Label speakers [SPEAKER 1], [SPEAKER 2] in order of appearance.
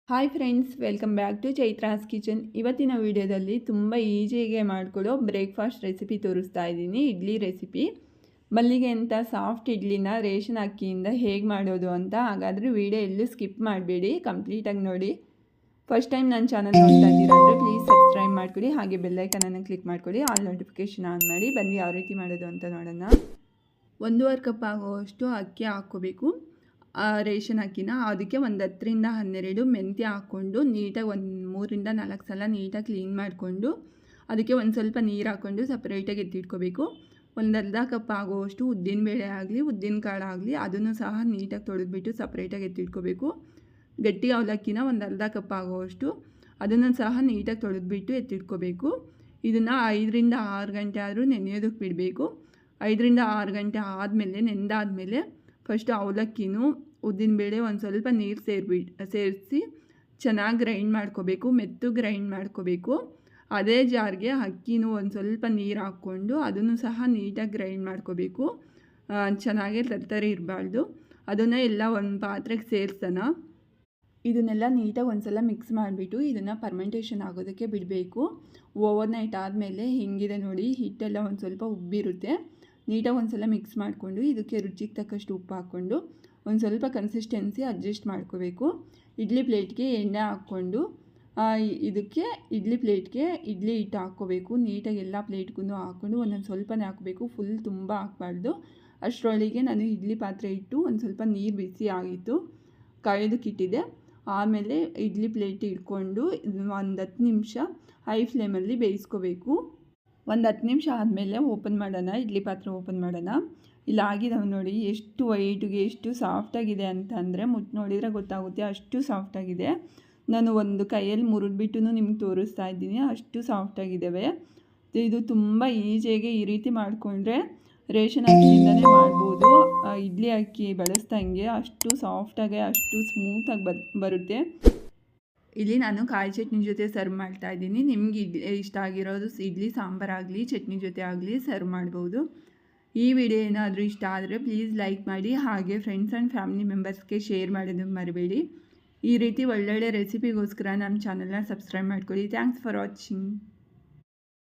[SPEAKER 1] Hi friends, welcome back to Chaitra's kitchen. ಇವತ್ತಿನ ವಿಡಿಯೋದಲ್ಲಿ ತುಂಬ ಈಸಿಯಾಗಿ ಮಾಡಿಕೊಡೋ ಬ್ರೇಕ್ಫಾಸ್ಟ್ ರೆಸಿಪಿ ತೋರಿಸ್ತಾ ಇದ್ದೀನಿ. ಇಡ್ಲಿ ರೆಸಿಪಿ. ಮಲ್ಲಿಗೆ ಅಂತ ಸಾಫ್ಟ್ ಇಡ್ಲಿನ ರೇಷನ್ ಅಕ್ಕಿಯಿಂದ ಹೇಗೆ ಮಾಡೋದು ಅಂತ. ಹಾಗಾದರೆ ವಿಡಿಯೋ ಎಲ್ಲೂ ಸ್ಕಿಪ್ ಮಾಡಬೇಡಿ, ಕಂಪ್ಲೀಟಾಗಿ ನೋಡಿ. ಫಸ್ಟ್ ಟೈಮ್ ನನ್ನ ಚಾನಲ್ ನೋಡ್ತಾ ಇದ್ದೀರಾ ಅಂದರೆ ಪ್ಲೀಸ್ ಸಬ್ಸ್ಕ್ರೈಬ್ ಮಾಡ್ಕೊಳ್ಳಿ, ಹಾಗೆ ಬೆಲ್ಲೈಕನನ್ನು ಕ್ಲಿಕ್ ಮಾಡ್ಕೊಳ್ಳಿ, ಆಲ್ ನೋಟಿಫಿಕೇಷನ್ ಆನ್ ಮಾಡಿ. ಬನ್ನಿ ಯಾವ ರೀತಿ ಮಾಡೋದು ಅಂತ ನೋಡೋಣ. 1.5 ಕಪ್ ಆಗುವಷ್ಟು ಅಕ್ಕಿ ಹಾಕ್ಕೋಬೇಕು. ರೇಷನ್ ಅಕ್ಕಿನ ಅದಕ್ಕೆ ಒಂದು 10ರಿಂದ 12 ಮೆಂತ್ಯ ಹಾಕ್ಕೊಂಡು ನೀಟಾಗಿ ಒಂದು 3ರಿಂದ 4 ಸಲ ನೀಟಾಗಿ ಕ್ಲೀನ್ ಮಾಡಿಕೊಂಡು ಅದಕ್ಕೆ ಒಂದು ಸ್ವಲ್ಪ ನೀರು ಹಾಕ್ಕೊಂಡು ಸಪ್ರೇಟಾಗಿ ಎತ್ತಿಟ್ಕೋಬೇಕು. ಒಂದು ಅರ್ಧ ಕಪ್ ಆಗುವಷ್ಟು ಉದ್ದಿನಬೇಳೆ ಆಗಲಿ ಉದ್ದಿನಕಾಳು ಆಗಲಿ ಅದನ್ನು ಸಹ ನೀಟಾಗಿ ತೊಳೆದ್ಬಿಟ್ಟು ಸಪ್ರೇಟಾಗಿ ಎತ್ತಿಟ್ಕೋಬೇಕು. ಗಟ್ಟಿ ಅವಲಕ್ಕಿನ ಒಂದು ಅರ್ಧ ಕಪ್ ಆಗುವಷ್ಟು ಅದನ್ನು ಸಹ ನೀಟಾಗಿ ತೊಳೆದ್ಬಿಟ್ಟು ಎತ್ತಿಟ್ಕೋಬೇಕು. ಇದನ್ನು 5ರಿಂದ 6 ಗಂಟೆ ಆದರೂ ನೆನೆಯೋದಕ್ಕೆ ಬಿಡಬೇಕು. 5ರಿಂದ 6 ಗಂಟೆ ಆದಮೇಲೆ ನೆಂದಾದಮೇಲೆ ಫಸ್ಟು ಅವಲಕ್ಕಿನೂ ಉದ್ದಿನಬೇಳೆ ಒಂದು ಸ್ವಲ್ಪ ನೀರು ಸೇರಿಸಿ ಚೆನ್ನಾಗಿ ಗ್ರೈಂಡ್ ಮಾಡ್ಕೋಬೇಕು. ಮೆತ್ತು ಗ್ರೈಂಡ್ ಮಾಡ್ಕೋಬೇಕು. ಅದೇ ಜಾರ್ಗೆ ಅಕ್ಕಿನೂ ಒಂದು ಸ್ವಲ್ಪ ನೀರು ಹಾಕ್ಕೊಂಡು ಅದನ್ನು ಸಹ ನೀಟಾಗಿ ಗ್ರೈಂಡ್ ಮಾಡ್ಕೋಬೇಕು. ಚೆನ್ನಾಗೇ ತರ್ತರಿ ಇರಬಾರ್ದು. ಅದನ್ನು ಎಲ್ಲ ಒಂದು ಪಾತ್ರೆಗೆ ಸೇರಿಸೋಣ. ಇದನ್ನೆಲ್ಲ ನೀಟಾಗಿ ಒಂದು ಸಲ ಮಿಕ್ಸ್ ಮಾಡಿಬಿಟ್ಟು ಇದನ್ನು ಫರ್ಮೆಂಟೇಷನ್ ಆಗೋದಕ್ಕೆ ಬಿಡಬೇಕು. ಓವರ್ ನೈಟ್ ಆದಮೇಲೆ ಹಿಂಗಿದೆ ನೋಡಿ, ಹಿಟ್ಟೆಲ್ಲ ಒಂದು ಸ್ವಲ್ಪ ಉಬ್ಬಿರುತ್ತೆ. ನೀಟಾಗಿ ಒಂದು ಸಲ ಮಿಕ್ಸ್ ಮಾಡಿಕೊಂಡು ಇದಕ್ಕೆ ರುಚಿಗೆ ತಕ್ಕಷ್ಟು ಉಪ್ಪು ಹಾಕ್ಕೊಂಡು ಒಂದು ಸ್ವಲ್ಪ ಕನ್ಸಿಸ್ಟೆನ್ಸಿ ಅಡ್ಜಸ್ಟ್ ಮಾಡ್ಕೋಬೇಕು. ಇಡ್ಲಿ ಪ್ಲೇಟ್ಗೆ ಎಣ್ಣೆ ಹಾಕ್ಕೊಂಡು ಇದಕ್ಕೆ ಇಡ್ಲಿ ಪ್ಲೇಟ್ಗೆ ಇಡ್ಲಿ ಹಿಟ್ಟು ಹಾಕ್ಕೋಬೇಕು. ನೀಟಾಗಿ ಎಲ್ಲ ಪ್ಲೇಟ್ಗೂ ಹಾಕ್ಕೊಂಡು ಒಂದೊಂದು ಸ್ವಲ್ಪನೇ ಹಾಕಬೇಕು, ಫುಲ್ ತುಂಬ ಹಾಕಬಾರ್ದು. ಅಷ್ಟರೊಳಗೆ ನಾನು ಇಡ್ಲಿ ಪಾತ್ರೆ ಇಟ್ಟು ಒಂದು ಸ್ವಲ್ಪ ನೀರು ಬಿಸಿ ಆಗಿತ್ತು, ಕಾಯೋದಕ್ಕಿಟ್ಟಿದ್ದೆ. ಆಮೇಲೆ ಇಡ್ಲಿ ಪ್ಲೇಟ್ ಇಟ್ಕೊಂಡು ಒಂದು 10 ನಿಮಿಷ ಹೈ ಫ್ಲೇಮಲ್ಲಿ ಬೇಯಿಸ್ಕೋಬೇಕು. ಒಂದು 10 ನಿಮಿಷ ಆದಮೇಲೆ ಓಪನ್ ಮಾಡೋಣ, ಇಡ್ಲಿ ಪಾತ್ರೆ ಓಪನ್ ಮಾಡೋಣ. ಇಲ್ಲಾಗಿದ್ದಾವೆ ನೋಡಿ, ಎಷ್ಟು ವೈಟ್ಗೆ ಎಷ್ಟು ಸಾಫ್ಟಾಗಿದೆ ಅಂತ ಅಂದರೆ ಮುಟ್ಟು ನೋಡಿದರೆ ಗೊತ್ತಾಗುತ್ತೆ, ಅಷ್ಟು ಸಾಫ್ಟಾಗಿದೆ. ನಾನು ಒಂದು ಕೈಯಲ್ಲಿ ಮುರಿದ್ಬಿಟ್ಟು ನಿಮ್ಗೆ ತೋರಿಸ್ತಾ ಇದ್ದೀನಿ, ಅಷ್ಟು ಸಾಫ್ಟಾಗಿದ್ದಾವೆ. ಇದು ತುಂಬ ಈಸಿಯಾಗಿ ಈ ರೀತಿ ಮಾಡಿಕೊಂಡ್ರೆ ರೇಷನ್ ಅಕ್ಕಿಯಿಂದನೇ ಮಾಡ್ಬೋದು. ಇಡ್ಲಿ ಅಕ್ಕಿ ಬಳಸ್ದಂಗೆ ಅಷ್ಟು ಸಾಫ್ಟಾಗಿ ಅಷ್ಟು ಸ್ಮೂತಾಗಿ ಬರುತ್ತೆ. ಇಲ್ಲಿ ನಾನು ಕಾಯಿ ಚಟ್ನಿ ಜೊತೆ ಸರ್ವ್ ಮಾಡ್ತಾ ಇದ್ದೀನಿ. ನಿಮ್ಗೆ ಇಷ್ಟ ಆಗಿರೋದು ಇಡ್ಲಿ ಸಾಂಬಾರಾಗಲಿ ಚಟ್ನಿ ಜೊತೆ ಆಗಲಿ ಸರ್ವ್ ಮಾಡ್ಬೋದು. ಈ ವಿಡಿಯೋ ಏನಾದರೂ ಇಷ್ಟ ಆದರೆ ಪ್ಲೀಸ್ ಲೈಕ್ ಮಾಡಿ, ಹಾಗೆ ಫ್ರೆಂಡ್ಸ್ ಆ್ಯಂಡ್ ಫ್ಯಾಮಿಲಿ ಮೆಂಬರ್ಸ್ಗೆ ಶೇರ್ ಮಾಡೋದನ್ನು ಮರಿಬೇಡಿ. ಈ ರೀತಿ ಒಳ್ಳೊಳ್ಳೆ ರೆಸಿಪಿಗೋಸ್ಕರ ನಮ್ಮ ಚಾನಲ್ನ ಸಬ್ಸ್ಕ್ರೈಬ್ ಮಾಡ್ಕೊಳ್ಳಿ. Thanks for watching.